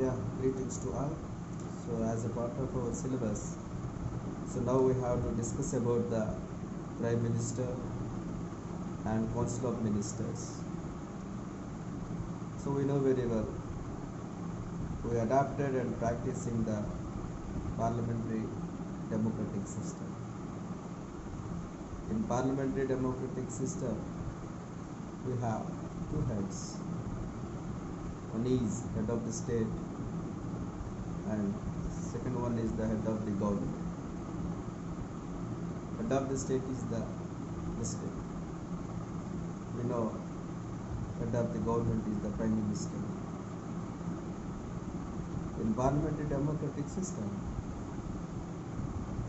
Yeah, greetings to all. So, as a part of our syllabus, so now we have to discuss about the Prime Minister and Council of Ministers. So, we know very well we adapted and practicing the parliamentary democratic system. In parliamentary democratic system, we have two heads. One is head of the state, and second one is the head of the government. Head of the state is the president. We know head of the government is the prime minister. In parliamentary democratic system,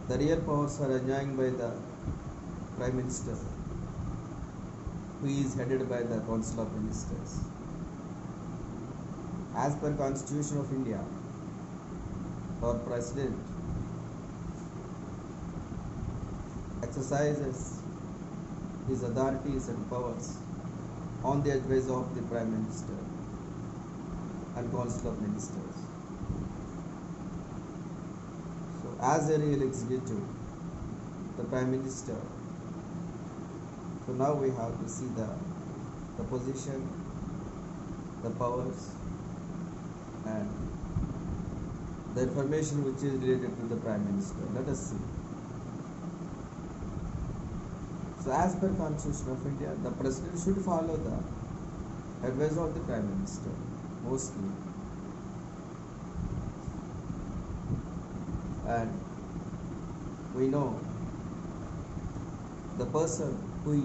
the real powers are enjoyed by the prime minister, who is headed by the council of ministers. As per Constitution of India, our president exercises his authorities and powers on the advice of the prime minister and council of ministers. So, as a real executive, the prime minister. So now we have to see the position, the powers, and the information which is related to the prime minister. Let us see. So, as per Constitution of India, the president should follow the advice of the prime minister mostly, and we know the person who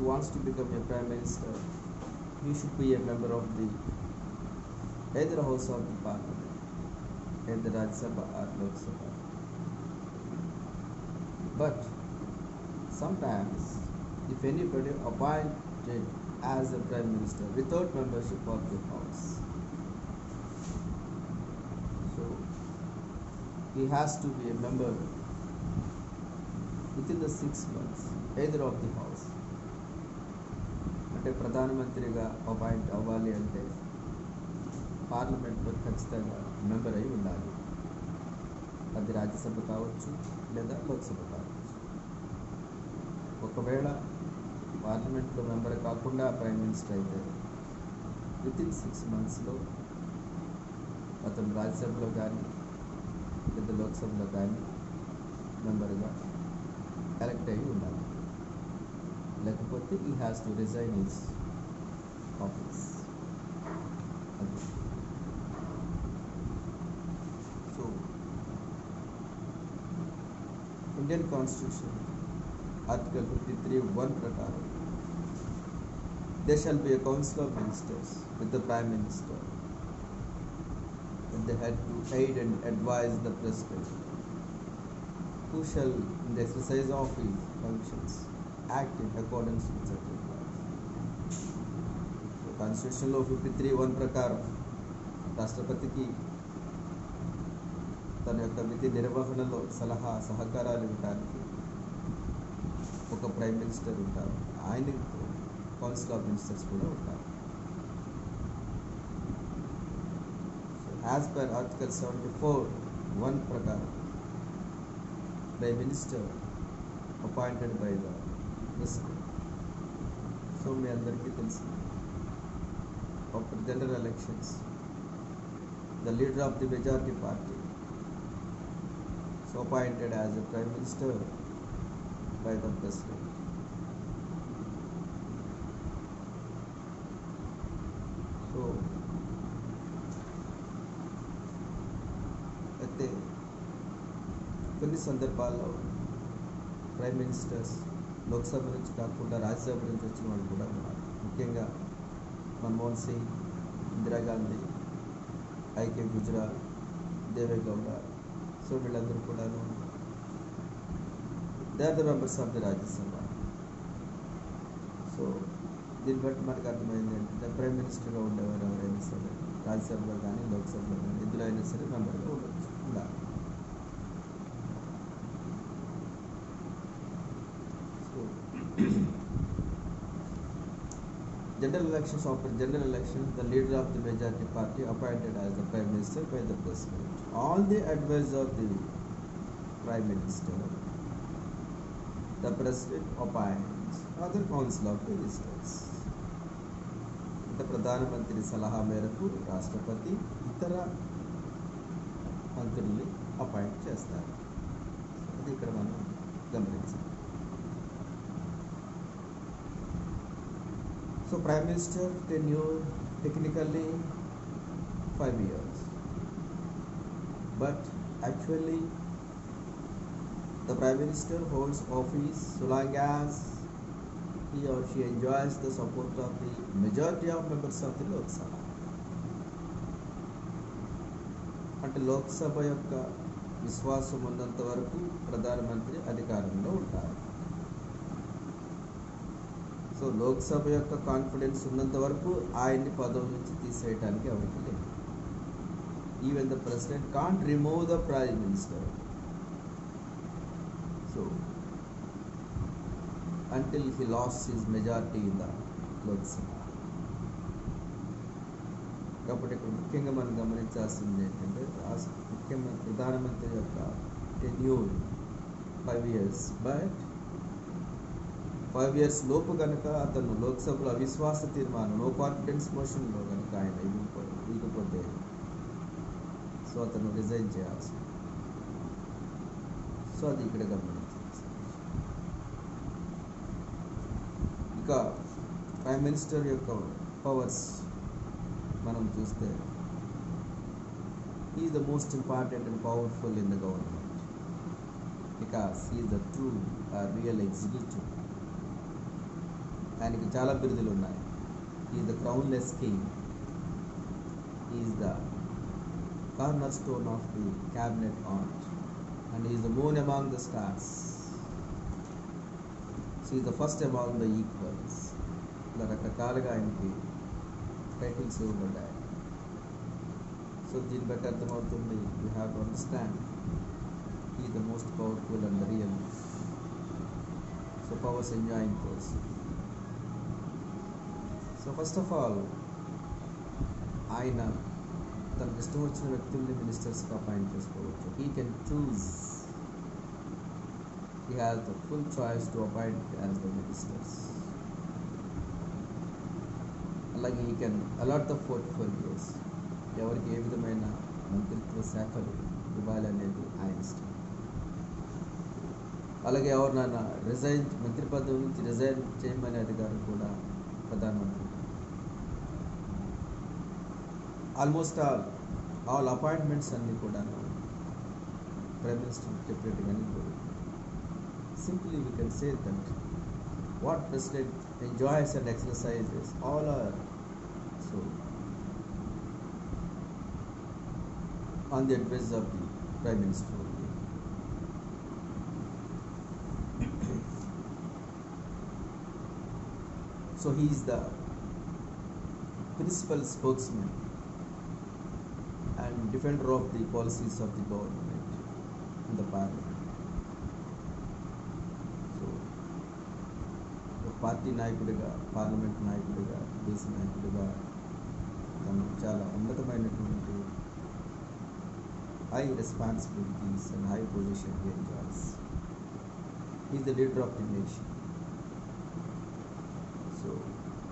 wants to become a prime minister, he should be a member of the either house of the parliament, either Rajya Sabha or Lok Sabha. But sometimes, if anybody appointed as a prime minister without membership of the house, so he has to be a member within the 6 months, either of the house. అంటే ప్రధానమంత్రిగా appoint అవ్వాలి అంటే పార్లమెంట్లో ఖచ్చితంగా member అయి ఉండాలి. అది రాజ్యసభ కావచ్చు లేదా లోక్సభ కావచ్చు. ఒకవేళ పార్లమెంట్లో మెంబర్ కాకుండా ప్రైమ్ మినిస్టర్ అయితే వితిన్ 6 మంత్స్లో అతను రాజ్యసభలో కానీ లేదా లోక్సభలో కానీ మెంబర్గా ఎలక్ట్ అయ్యి ఉండాలి. లేకపోతే ఈ has to resign his office. అది సో ఇండియన్ కాన్స్టిట్యూషన్ ఆర్టికల్ 53(1) ప్రకారం there shall be a council of ministers with the prime minister, and they had to aid and advise the president, who shall in the exercise of his functions act in accordance with certain laws. Constitution లో 53(1) ప్రకారం రాష్ట్రపతికి తన యొక్క విధి నిర్వహణలో సలహా సహకారాలు ఇవ్వడానికి ఒక ప్రైమ్ మినిస్టర్ ఉంటారు. ఆయనకు కౌన్సిల్ ఆఫ్ మినిస్టర్స్ కూడా ఉంటారు. యాజ్ పర్ ఆర్టికల్ 74(1) ప్రకారం prime minister appointed by the president. So మీ అందరికీ తెలిసింది, after general elections, the leader of the majority party so appointed as a prime minister by the president. So అయితే కొన్ని సందర్భాల్లో prime ministers Lok Sabha నుంచి కాకుండా రాజ్యసభ నుంచి వచ్చిన వాళ్ళు కూడా ఉన్నారు. ముఖ్యంగా మన్మోహన్ సింగ్, ఇందిరాగాంధీ, ఐకే గుజరాల్, దేవేగౌడ. సో వీళ్ళందరూ కూడాను they are the members of the Rajya Sabha. So దీన్ని బట్టి మనకు అర్థమైంది ఏంటంటే ప్రైమ్ మినిస్టర్గా ఉండేవారు ఎవరైనా సరే రాజ్యసభలో కానీ లోక్సభలో కానీ ఎందులో అయినా సరే మెంబర్గా ఉండొచ్చు ఉండాలి. General elections, after general elections, the leader of the majority party appointed as the Prime Minister by the President. All the advice of the Prime Minister, the President appoints other council of ministers. ప్రధానమంత్రి సలహా మేరకు రాష్ట్రపతి ఇతర మంత్రుల్ని appoint చేస్తారు. అది ఇక్కడ మనం గమనించాలి. So Prime Minister tenure technically 5 years, but actually the Prime Minister holds office so long as he or she enjoys the support of the majority of members of the Lok Sabha. అంటే లోక్సభ యొక్క విశ్వాసం ఉన్నంత వరకు ప్రధానమంత్రి అధికారంలో ఉంటారు. So Lok Sabha యొక్క confidence ఉన్నంత వరకు ఆయన్ని పదవి నుంచి తీసేయడానికి ఎవరికి లేదు. Even the president can't remove the prime minister. So until he lost his majority in the Lok Sabha. కాబట్టి ఇక్కడ ముఖ్యంగా మనం గమనించాల్సింది ఏంటంటే ముఖ్యమంత్రి ప్రధానమంత్రి యొక్క టెన్యూర్ 5 years, బట్ 5 years లోపు కనుక అతను లోక్సభలో అవిశ్వాస తీర్మానం నో కాన్ఫిడెన్స్ మోషన్లో కనుక ఆయన ఇవ్వకపోతే సో అతను రిజైన్ చేయాల్సి. సో అది ఇక్కడ గమనించాలి. ఇంకా ప్రైమ్ మినిస్టర్ యొక్క పవర్స్ మనం చూస్తే he is the most important and powerful in the government because he is the true real executive. ఆయనకి చాలా బిరుదులు ఉన్నాయి. he is the crownless king, he is the cornerstone of the cabinet art, and he is the moon among the stars. He is the first among the equals. ఇలా రకరకాలుగా ఆయనకి titles ఇవ్వబడ్డాయి. So దీన్ని బట్టి అర్థమవుతుంది you have to understand he the most powerful and the real so powers enjoying person. So first of all ఆయన తనకు ఇష్టం వచ్చిన వ్యక్తుల్ని మినిస్టర్స్గా అపాయింట్ చేసుకోవచ్చు. He can choose. He has the full choice to appoint as the ministers. అలాగే he can allot the portfolios. ఎవరికి ఏ విధమైన మంత్రిత్వ శాఖలు ఇవ్వాలి అనేది ఆయన ఇష్టం. అలాగే ఎవరినైనా మంత్రి పదవి నుంచి రిజైన్ చేయమనే అధికారం కూడా ప్రధానమంత్రి. ఆల్మోస్ట్ ఆల్ అపాయింట్మెంట్స్ అన్నీ కూడా ప్రైమ్ మినిస్టర్ చెప్పినట్టుగానే కూడా. Simply we can say that what President enjoys and exercises all are so on the advice of the Prime Minister. So he is the principal spokesman and defender of the policies of the government in the parliament. Party నాయకుడిగా, parliament నాయకుడిగా, దేశ నాయకుడిగా తను చాలా ఉన్నతమైనటువంటి high responsibilities and high position he enjoys. He is the leader of the nation. So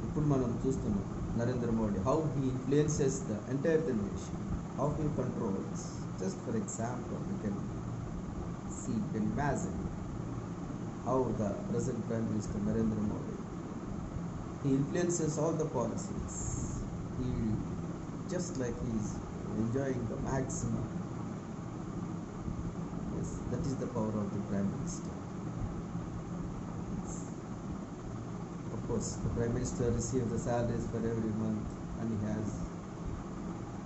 ఇప్పుడు మనం చూస్తున్నాం Narendra Modi how he influences the entire the nation, how he controls. Just for example you can see, you can imagine how the present Prime Minister Narendra Modi, he influences all the policies. He just like he is enjoying the maximum. Yes, that is the power of the Prime Minister. Yes. Of course, the Prime Minister receives the salaries for every month and he has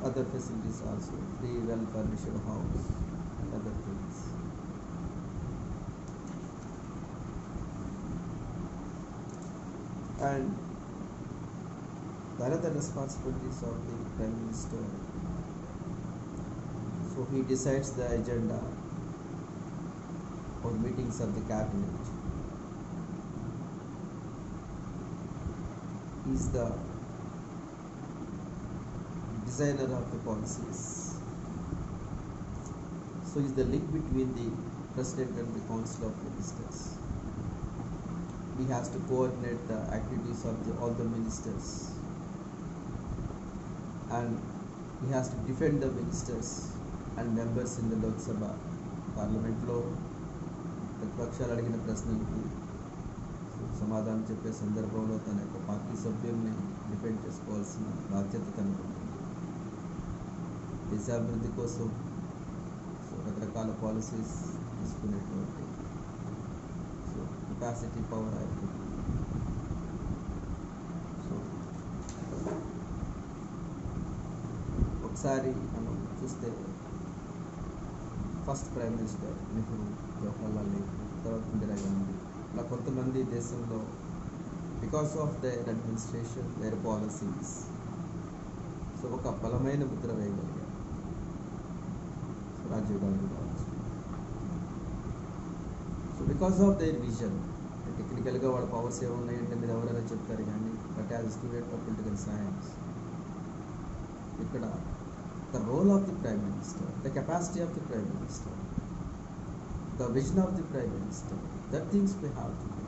other facilities also, free well furnished house and other things. And the other responsibilities of the Prime Minister, so he decides the agenda or meetings of the cabinet. is the designer of the policies. So is the link between the president and the council of ministers. He has to coordinate the activities of all the ministers, and he has to defend the ministers and members in the Lok Sabha parliament లో ప్రతిపక్షాలు అడిగిన ప్రశ్నలకు సమాధానం చెప్పే సందర్భంలో తన యొక్క party సభ్యుల్ని డిఫెండ్ చేసుకోవాల్సిన బాధ్యత తనకు ఉంటుంది. దేశాభివృద్ధి కోసం రకరకాల పాలసీస్ తీసుకునేటువంటి కెపాసిటీ పవర్ అయిపోతుంది. సో ఒకసారి మనం చూస్తే first prime minister Nehru, Jawaharlal Nehru, తర్వాత ఇందిరాగాంధీ, ఇలా కొంతమంది దేశంలో because of their administration, their policies so ఒక బలమైన ముద్ర వేయగలిగారు. రాజీవ్ గాంధీ కావచ్చు. So because of their vision, టెక్నికల్గా వాళ్ళ పవర్స్ ఏమున్నాయంటే మీరు ఎవరైనా చెప్తారు, కానీ but as student of political science ఇక్కడ the role of the Prime Minister, the capacity of the Prime Minister, the vision of the Prime Minister, that things we have to do.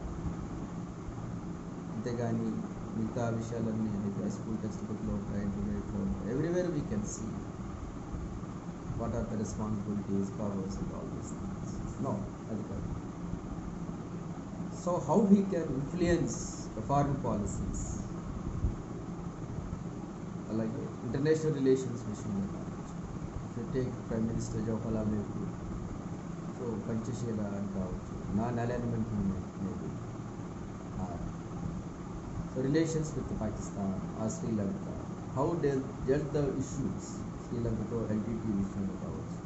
అంతేగాని మిగతా విషయాలన్నీ high school text బుక్లో ఇంటర్నెట్లో everywhere we can see what are the responsibilities, powers and all these things. No, అది కాదు. So how he can influence the foreign policies, అలాగే international relations విషయంలో కావచ్చు. Take prime minister Jawaharlal Nehru, so Panchsheel అని కావచ్చు, non alignment movement maybe, so relations with Pakistan or Sri Lanka, how dealt the issues, శ్రీలంకతో LTT విషయంలో కావచ్చు,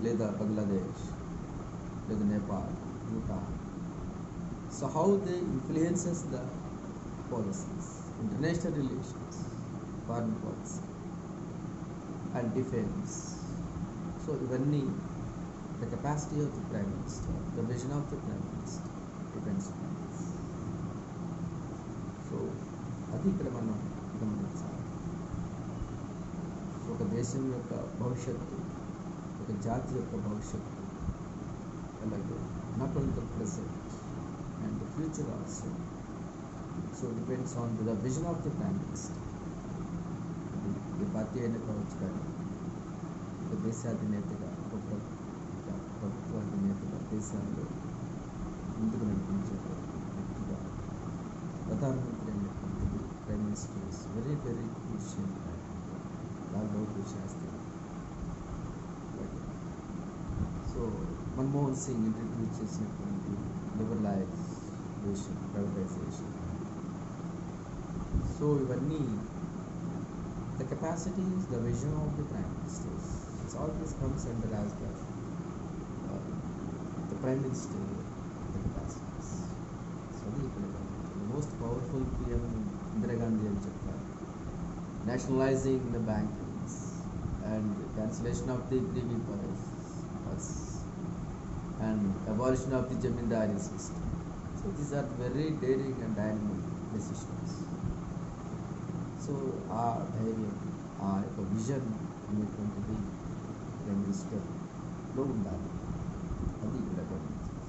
లేదా బంగ్లాదేశ్, లేదా Nepal, Bhutan. So how they influences the policies, international relations, foreign policy and defense. So ivanni the capacity of the Prime Minister, the vision of the Prime Minister depends on this. So adi ikkada manam గమనించాలి. ఒక దేశం యొక్క భవిష్యత్తు, ఒక జాతి యొక్క భవిష్యత్తు, అలాగే not only the present and the future also. So depends on the vision of the Prime Minister. ఈ పార్టీ అయినా కావచ్చు, కానీ ఒక దేశాధినేతగా, ఒక ప్రభుత్వ అధినేతగా దేశాల్లో ముందుకు నడిపించే వ్యక్తిగా ప్రధానమంత్రి అయినటువంటి prime minister is very very crucial. Lal Bahadur Shastri, so Manmohan Singh introduce చేసినటువంటి liberalisation, privatisation. So ivanni the capacities, the vision of the Prime Ministers, it's all this comes under as the Prime Minister, the capacities. So the most powerful PM Indira Gandhi అని చెప్తారు. Nationalizing the bankings and cancellation of the privy purse and abolition of the zamindari system. So these are very daring and dynamic decisions. So ఆ ధైర్యం, ఆ యొక్క vision అనేటువంటిది prime మినిస్టర్లో ఉండాలి. అది ఇక్కడ గమనించాలి.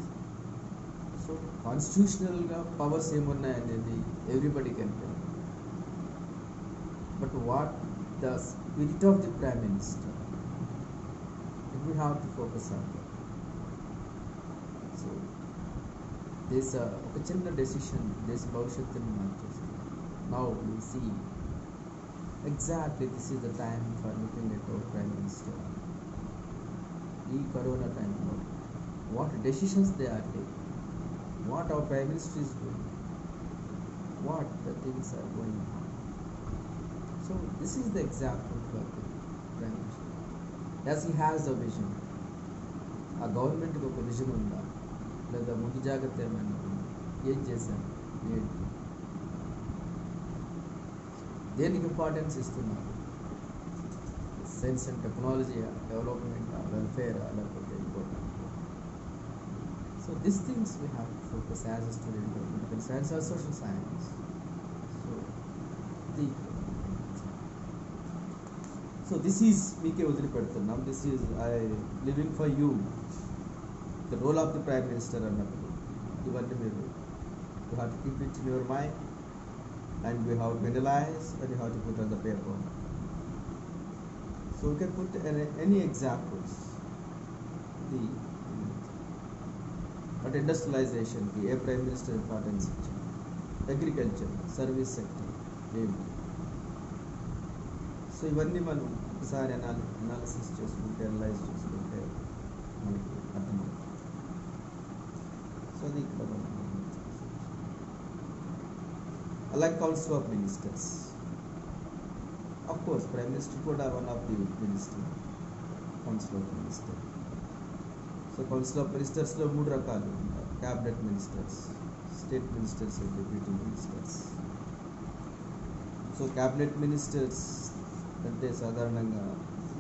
సో కాన్స్టిట్యూషనల్గా పవర్స్ ఏమున్నాయనేది everybody can tell, but what the spirit of the prime minister, we have to focus on that. So ఒక చిన్న డెసిషన్ దేశ భవిష్యత్తుని మార్చేస్తుంది. Now you see exactly this is the time for looking at our Prime Minister. In Corona time, what decisions they are taking, what our Prime Minister is doing, what the things are going on. So this is the example for the Prime Minister. As he has a vision, a government ko oka vision unda, లేదా ముందు జాగ్రత్త ఏమైనా ఉంది, ఏం చేశాను, ఏంటి, దేనికి importance ఇస్తున్నారు, science and technology, development, welfare, లేకపోతే important. So this things we have to focus as a student of political science or social science. the so this is మీకే వదిలిపెడుతున్నాం. This is I living for you the role of the prime minister అన్నప్పుడు ఇవన్నీ మీరు you have to keep it in your mind and we have to analyze and you have to put on the paper. So you can put any examples. The but industrialization ki a prime minister importance ichcharu. Agriculture, service sector, ఏమి so ఇవన్నీ మనం ఒకసారి analysis చేసుకుంటే analyse చేసుకుంటే మనకి అర్థమవుతుంది. So అది ఇక్కడ మనం like Council of Ministers. Of course, Prime Minister could have one of the minister. Council of Ministers. So Council of Ministers lo మూడు రకాలు ఉంటారు. Cabinet Ministers, State Ministers and Deputy Ministers. So Cabinet Ministers అంటే సాధారణంగా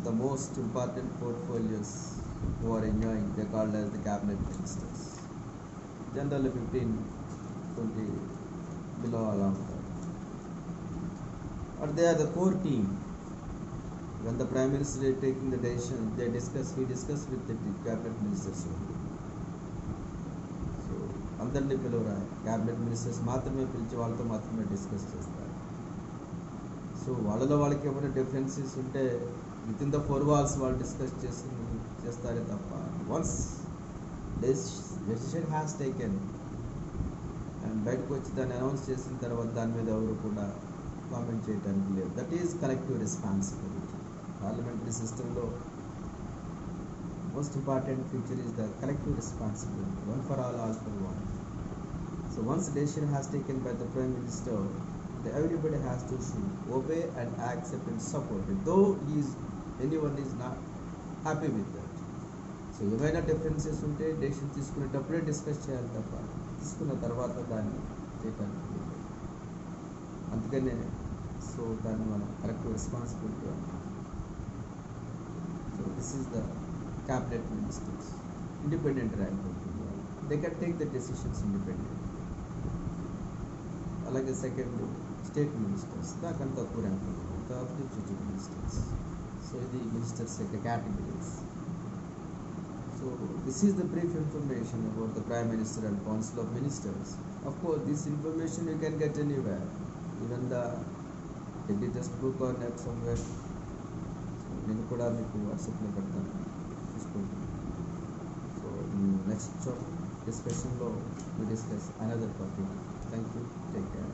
the most important portfolios who are enjoying they are called as the Cabinet Ministers. Generally 15-20 below along or they are the core team. When the prime minister is taking the decision, we discuss with the cabinet ministers. So అందరినీ పిలవరా cabinet ministers మాత్రమే పిలిచి వాళ్ళతో మాత్రమే discuss చేస్తారు. So వాళ్ళలో వాళ్ళకి ఏమైనా differences ఉంటే విత్ ఇన్ ద 4 walls వాళ్ళు డిస్కస్ చేస్తారే తప్ప once decision has taken and బయటకు వచ్చి దాన్ని అనౌన్స్ చేసిన తర్వాత దాని మీద ఎవరు కూడా కామెంట్ చేయడానికి లేదు. That is collective responsibility. Parliamentary సిస్టంలో most important feature is the collective responsibility, one for all for one. So once decision has taken by the prime minister, everybody has to obey and accept and support it, though anyone is not happy with that. So ఏమైనా differences ఉంటే decision తీసుకునేటప్పుడే discuss చేయాలి తప్ప తీసుకున్న తర్వాత దాన్ని చేయడానికి అందుకనే so దాన్ని మనం కలెక్టివ్ రెస్పాన్సిబిలిటీ అంటాం. So this is the cabinet ministers. Independent rank ఉంటుంది, they can take the decisions independent. అలాగే సెకండ్ స్టేట్ మినిస్టర్స్, దానికన్నా తక్కువ ర్యాంక్ ఉంటుంది, తర్వాత డిప్యూటీ మినిస్టర్స్. సో ఇది మినిస్టర్స్ యొక్క categories. So this is the brief information about the Prime Minister and Council of Ministers. Of course, this information you can get anywhere, even the textbook or net somewhere. నేను కూడా మీకు వాట్సాప్లో పెడతాను, చూసుకుంటాను. So next డిస్కషన్లో we discuss another topic. Thank you. Take care.